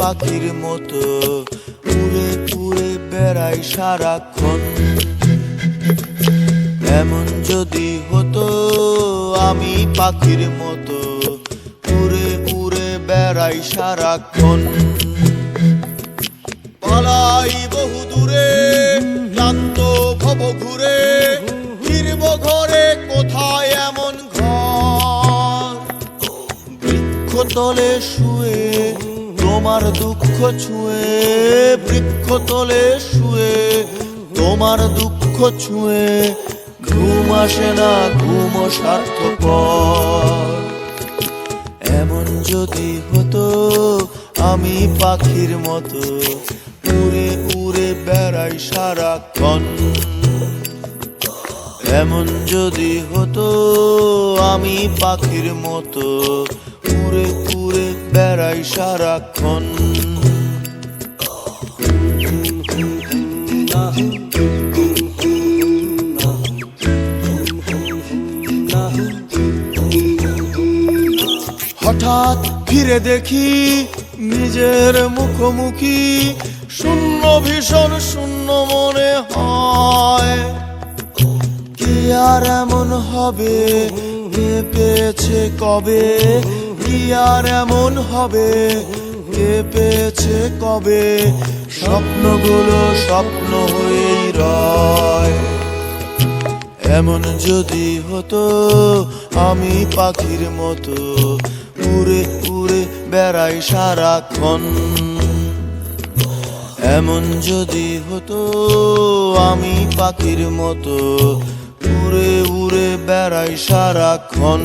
পাখির মতো উড়ে উড়ে বেড়াই সারাক্ষণ। এমন যদি হতো আমি পাখির মতো উড়ে উড়ে বেড়াই সারাক্ষণ। পালাই বহু দূরে ক্লান্ত ভব ঘুরে, ফিরব ঘরে কোথায় এমন ঘর। বৃক্ষতলে শুয়ে তোমার দুঃখ ছুঁয়ে, বৃক্ষতলে শুয়ে তোমার দুঃখ ছুঁয়ে, ঘুম আসে না ঘুম স্বার্থপর। এমন যদি হতো আমি পাখির মতো উড়ে উড়ে বেড়াই সারাক্ষণ। এমন যদি হতো আমি পাখির মতো উড়ে উড়ে বেড়াই সারাক্ষণ। হঠাৎ ফিরে দেখি নিজের মুখোমুখি, শূন্য ভীষণ শূন্য মনে হয়। কি আর এমন হবে কে পেয়েছে কবে, কি আর এমন হবে কে পেয়েছে কবে, স্বপ্নগুলো স্বপ্ন হয়েই রয়। এমন যদি হতো আমি পাখির মতো উড়ে উড়ে বেড়াই সারাক্ষণ। এমন যদি হতো আমি পাখির মতো উড়ে উড়ে বেড়াই সারাক্ষণ।